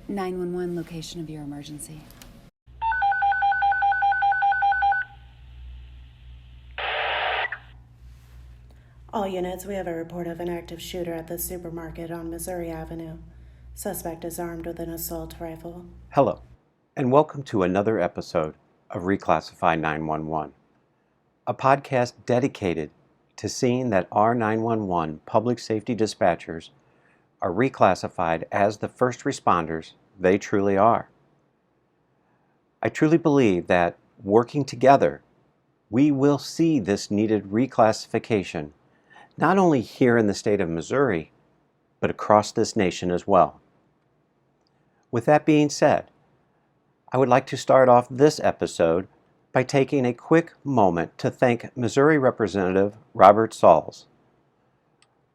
911 location of your emergency. All units, we have a report of an active shooter at the supermarket on Missouri Avenue. Suspect is armed with an assault rifle. Hello, and welcome to another episode of Reclassify 911, a podcast dedicated to seeing that our 911 public safety dispatchers are reclassified as the first responders they truly are. I truly believe that working together, we will see this needed reclassification not only here in the state of Missouri, but across this nation as well. With that being said, I would like to start off this episode by taking a quick moment to thank Missouri Representative Robert Sauls.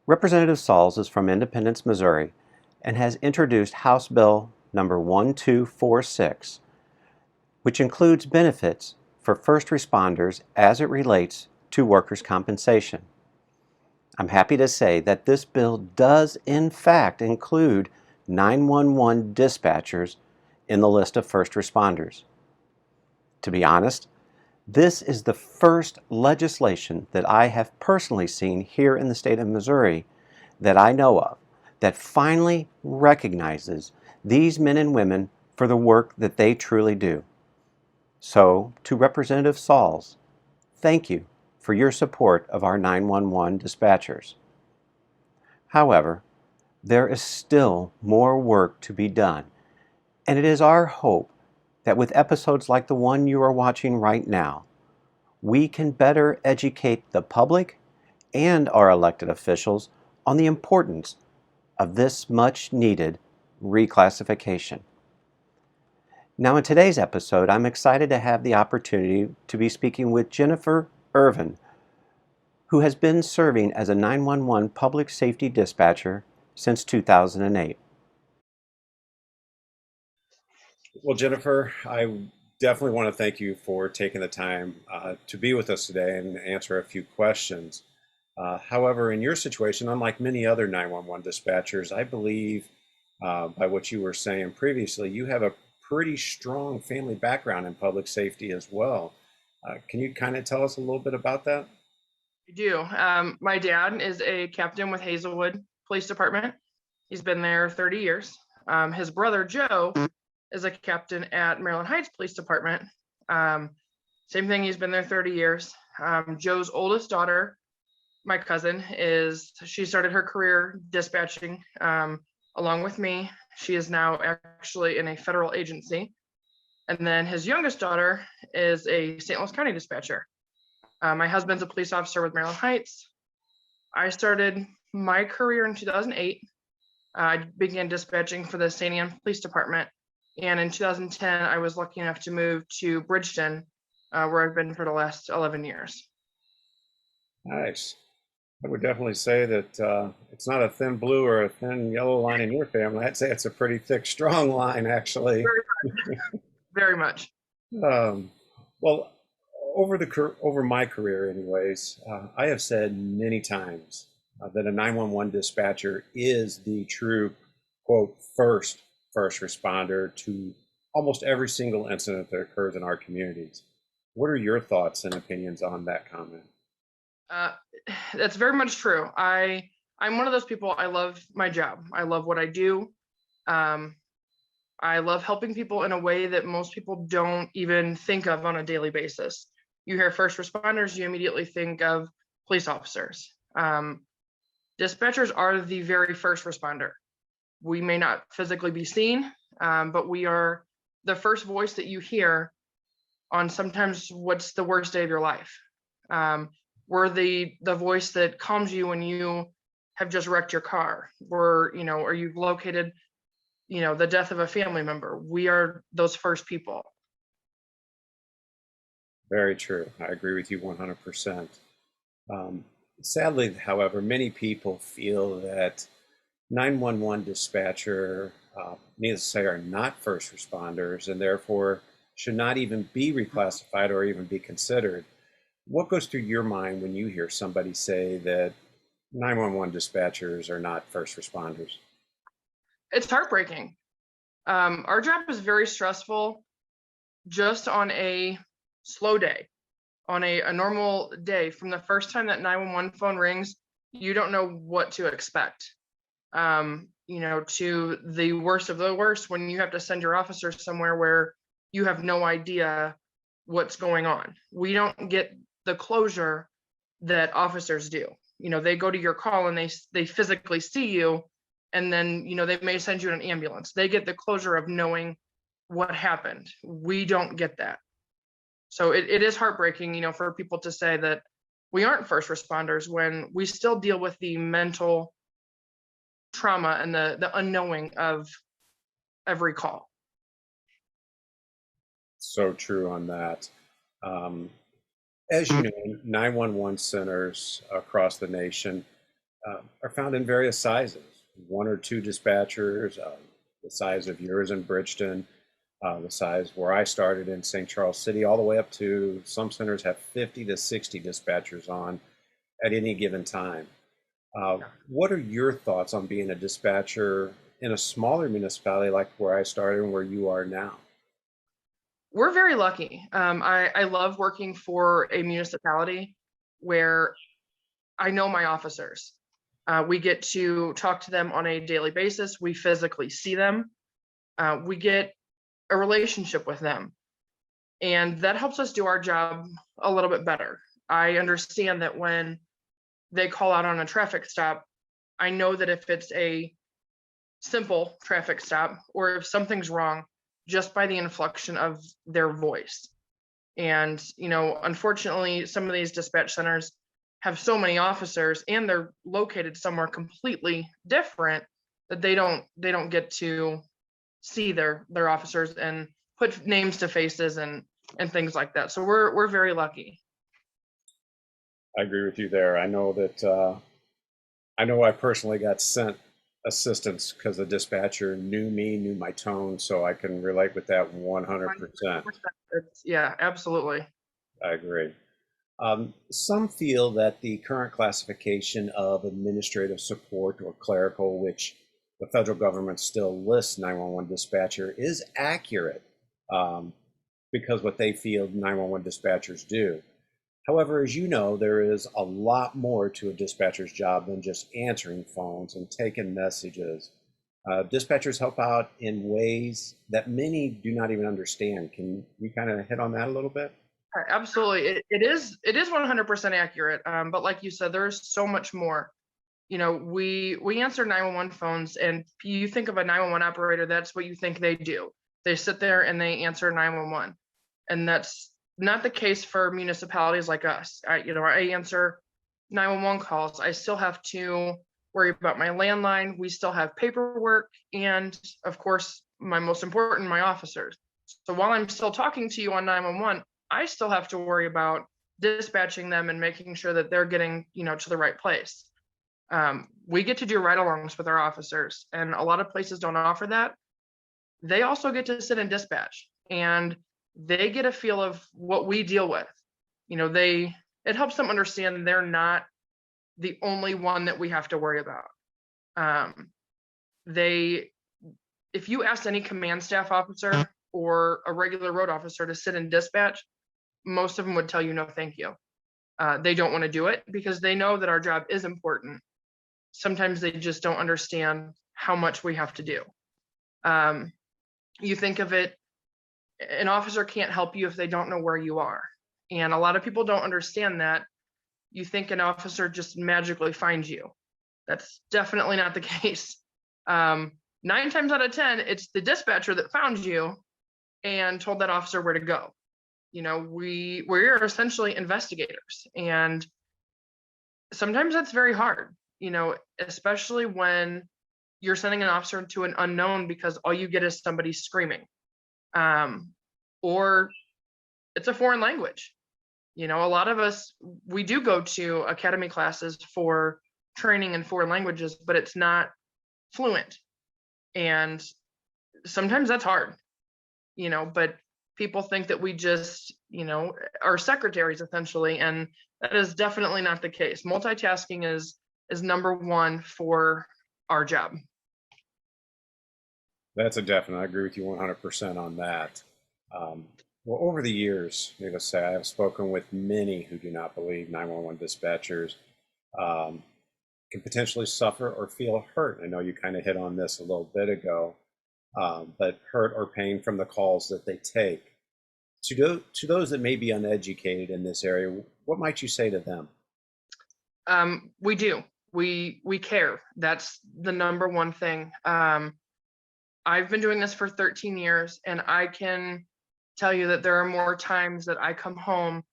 Representative Sauls is from Independence, Missouri, and has introduced House Bill number 1246, which includes benefits for first responders as it relates to workers' compensation. I'm happy to say that this bill does in fact include 911 dispatchers in the list of first responders. To be honest, this is the first legislation that I have personally seen here in the state of Missouri that I know of that finally recognizes these men and women for the work that they truly do. So, to Representative Sauls, thank you for your support of our 911 dispatchers. However, there is still more work to be done, and it is our hope that with episodes like the one you are watching right now, we can better educate the public and our elected officials on the importance of this much needed reclassification. Now, in today's episode, I'm excited to have the opportunity to be speaking with Jennifer Ervin, who has been serving as a 911 public safety dispatcher since 2008. Well, Jennifer, I definitely want to thank you for taking the time to be with us today and answer a few questions. However, in your situation, unlike many other 911 dispatchers, I believe by what you were saying previously, you have a pretty strong family background in public safety as well. Can you kind of tell us a little bit about that? I do. My dad is a captain with Hazelwood Police Department. He's been there 30 years. His brother, Joe, is a captain at Maryland Heights Police Department. Same thing, he's been there 30 years. Joe's oldest daughter, my cousin, she started her career dispatching along with me. She is now actually in a federal agency. And then his youngest daughter is a St. Louis County dispatcher. My husband's a police officer with Maryland Heights. I started my career in 2008. I began dispatching for the St. Anne Police Department. And in 2010, I was lucky enough to move to Bridgeton, where I've been for the last 11 years. Nice. I would definitely say that it's not a thin blue or a thin yellow line in your family. I'd say it's a pretty thick, strong line, actually. Very much. Very much. Well, over my career, anyways, I have said many times that a 911 dispatcher is the true, quote, first responder to almost every single incident that occurs in our communities. What are your thoughts and opinions on that comment? That's very much true. I'm one of those people. I love my job. I love what I do. I love helping people in a way that most people don't even think of on a daily basis. You hear first responders, you immediately think of police officers. Dispatchers are the very first responder. We may not physically be seen, but we are the first voice that you hear on sometimes what's the worst day of your life. We're the voice that calms you when you have just wrecked your car, or you've located, the death of a family member. We are those first people. Very true. I agree with you 100%. Sadly, however, many people feel that 911 dispatcher, needless to say, are not first responders and therefore should not even be reclassified or even be considered. What goes through your mind when you hear somebody say that 911 dispatchers are not first responders? It's heartbreaking. Our job is very stressful just on a slow day, on a normal day. From the first time that 911 phone rings, you don't know what to expect. To the worst of the worst, when you have to send your officers somewhere where you have no idea what's going on. We don't get the closure that officers do. They go to your call and they physically see you, and then they may send you in an ambulance. They get the closure of knowing what happened. We don't get that. So it is heartbreaking, for people to say that we aren't first responders when we still deal with the mental trauma and the unknowing of every call. So true on that. As you know, 911 centers across the nation are found in various sizes, 1 or 2 dispatchers, the size of yours in Bridgeton, the size where I started in St. Charles City, all the way up to some centers have 50 to 60 dispatchers on at any given time. What are your thoughts on being a dispatcher in a smaller municipality like where I started and where you are now? We're very lucky. I love working for a municipality where I know my officers. We get to talk to them on a daily basis. We physically see them. We get a relationship with them. And that helps us do our job a little bit better. I understand that when they call out on a traffic stop, I know that if it's a simple traffic stop or if something's wrong, just by the inflection of their voice. And, unfortunately, some of these dispatch centers have so many officers and they're located somewhere completely different that they don't get to see their officers and put names to faces and things like that. So we're very lucky. I agree with you there. I know that I personally got sent assistance because the dispatcher knew me, knew my tone, so I can relate with that 100%. Yeah, absolutely. I agree. Some feel that the current classification of administrative support or clerical, which the federal government still lists 911 dispatcher, is accurate because what they feel 911 dispatchers do. However, as you know, there is a lot more to a dispatcher's job than just answering phones and taking messages. Dispatchers help out in ways that many do not even understand. Can you kind of hit on that a little bit? Absolutely. It is 100% accurate. But like you said, there's so much more. We answer 911 phones, and you think of a 911 operator, that's what you think they do. They sit there and they answer 911. And that's not the case for municipalities like us. I answer 911 calls. I still have to worry about my landline. We still have paperwork. And of course, most important, my officers. So while I'm still talking to you on 911, I still have to worry about dispatching them and making sure that they're getting, to the right place. We get to do ride-alongs with our officers, and a lot of places don't offer that. They also get to sit in dispatch, and they get a feel of what we deal with. It helps them understand they're not the only one that we have to worry about. If you asked any command staff officer or a regular road officer to sit in dispatch, most of them would tell you no, thank you. They don't want to do it because they know that our job is important. Sometimes they just don't understand how much we have to do. You think of it, an officer can't help you if they don't know where you are. And a lot of people don't understand that. You think an officer just magically finds you. That's definitely not the case. 9 times out of 10, it's the dispatcher that found you and told that officer where to go. We're essentially investigators, and sometimes that's very hard, especially when you're sending an officer to an unknown because all you get is somebody screaming. Or it's a foreign language. A lot of us, we do go to academy classes for training in foreign languages, but it's not fluent. And sometimes that's hard, but people think that we just, are secretaries essentially. And that is definitely not the case. Multitasking is number one for our job. That's a definite. I agree with you 100% on that. Um, well, over the years, needless to say, I have spoken with many who do not believe 911 dispatchers um, can potentially suffer or feel hurt. I know you kind of hit on this a little bit ago, but hurt or pain from the calls that they take. To those that may be uneducated in this area, what might you say to them? We do. We care. That's the number one thing. I've been doing this for 13 years, and I can tell you that there are more times that I come home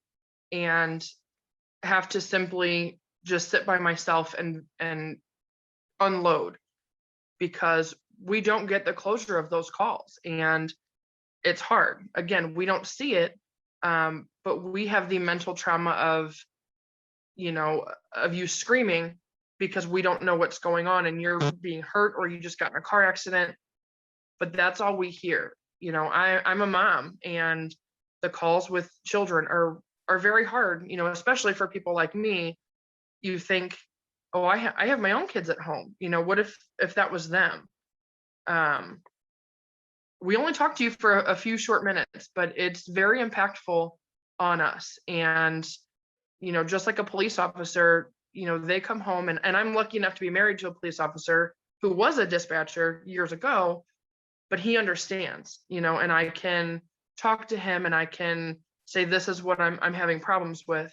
and have to simply just sit by myself and unload, because we don't get the closure of those calls, and it's hard. Again, we don't see it, but we have the mental trauma of, of you screaming because we don't know what's going on and you're being hurt or you just got in a car accident. But that's all we hear. I'm a mom, and the calls with children are very hard, especially for people like me. You think, oh, I have my own kids at home. What if that was them? We only talk to you for a few short minutes, but it's very impactful on us. And, just like a police officer, they come home, and I'm lucky enough to be married to a police officer who was a dispatcher years ago, but he understands, and I can talk to him and I can say, this is what I'm having problems with.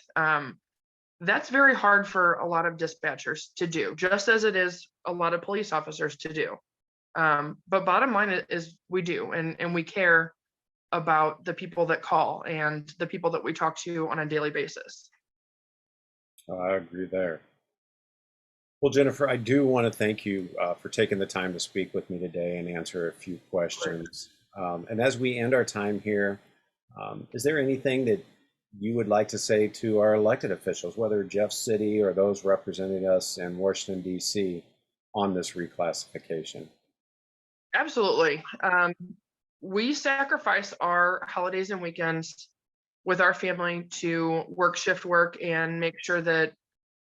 That's very hard for a lot of dispatchers to do, just as it is a lot of police officers to do. But bottom line is we do, and we care about the people that call and the people that we talk to on a daily basis. I agree there. Well, Jennifer, I do want to thank you for taking the time to speak with me today and answer a few questions. And as we end our time here, is there anything that you would like to say to our elected officials, whether Jeff City or those representing us in Washington, D.C., on this reclassification? Absolutely. We sacrifice our holidays and weekends with our family to work shift work and make sure that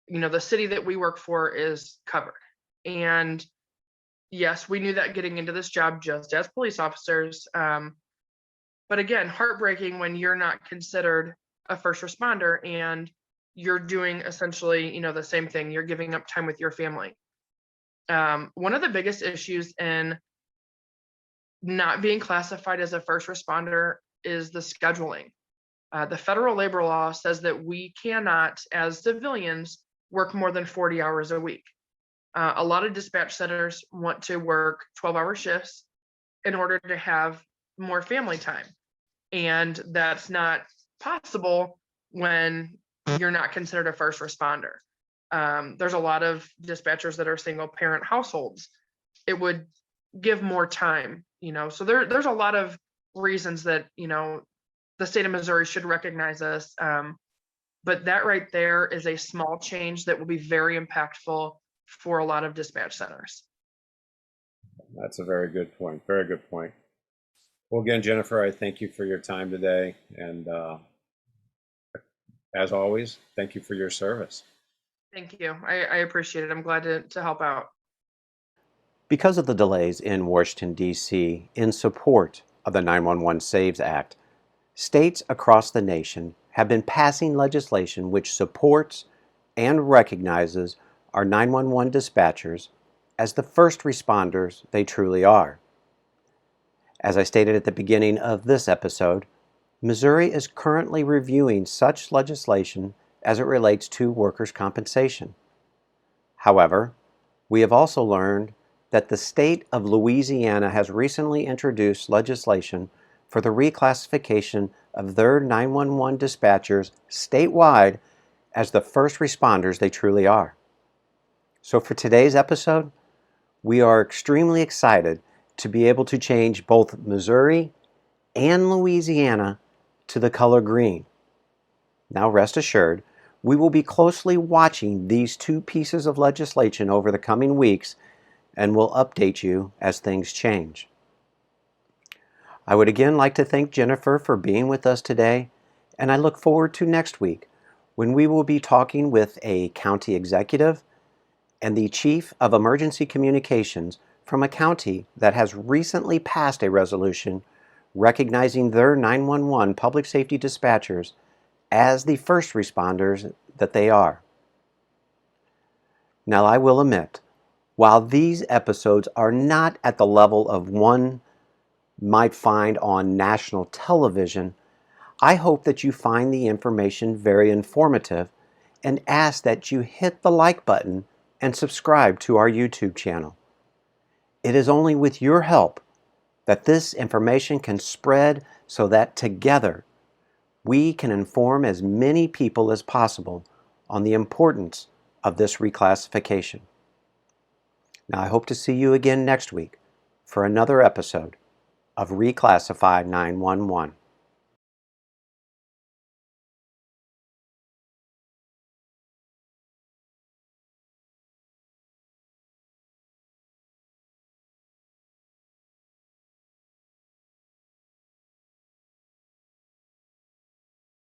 the city that we work for is covered. And yes, we knew that getting into this job just as police officers. But again, heartbreaking when you're not considered a first responder and you're doing essentially, the same thing. You're giving up time with your family. One of the biggest issues in not being classified as a first responder is the scheduling. The federal labor law says that we cannot, as civilians, work more than 40 hours a week. A lot of dispatch centers want to work 12-hour shifts in order to have more family time. And that's not possible when you're not considered a first responder. There's a lot of dispatchers that are single parent households. It would give more time, so there's a lot of reasons that, the state of Missouri should recognize us. But that right there is a small change that will be very impactful for a lot of dispatch centers. That's a very good point. Very good point. Well, again, Jennifer, I thank you for your time today. And as always, thank you for your service. Thank you. I appreciate it. I'm glad to help out. Because of the delays in Washington, D.C. in support of the 911 Saves Act, states across the nation have been passing legislation which supports and recognizes our 911 dispatchers as the first responders they truly are. As I stated at the beginning of this episode, Missouri is currently reviewing such legislation as it relates to workers' compensation. However, we have also learned that the state of Louisiana has recently introduced legislation for the reclassification of their 911 dispatchers statewide as the first responders they truly are. So for today's episode, we are extremely excited to be able to change both Missouri and Louisiana to the color green. Now rest assured, we will be closely watching these two pieces of legislation over the coming weeks and will update you as things change. I would again like to thank Jennifer for being with us today, and I look forward to next week when we will be talking with a county executive and the chief of emergency communications from a county that has recently passed a resolution recognizing their 911 public safety dispatchers as the first responders that they are. Now, I will admit, while these episodes are not at the level of one might find on national television, I hope that you find the information very informative and ask that you hit the like button and subscribe to our YouTube channel. It is only with your help that this information can spread so that together we can inform as many people as possible on the importance of this reclassification. Now, I hope to see you again next week for another episode of Reclassify 911.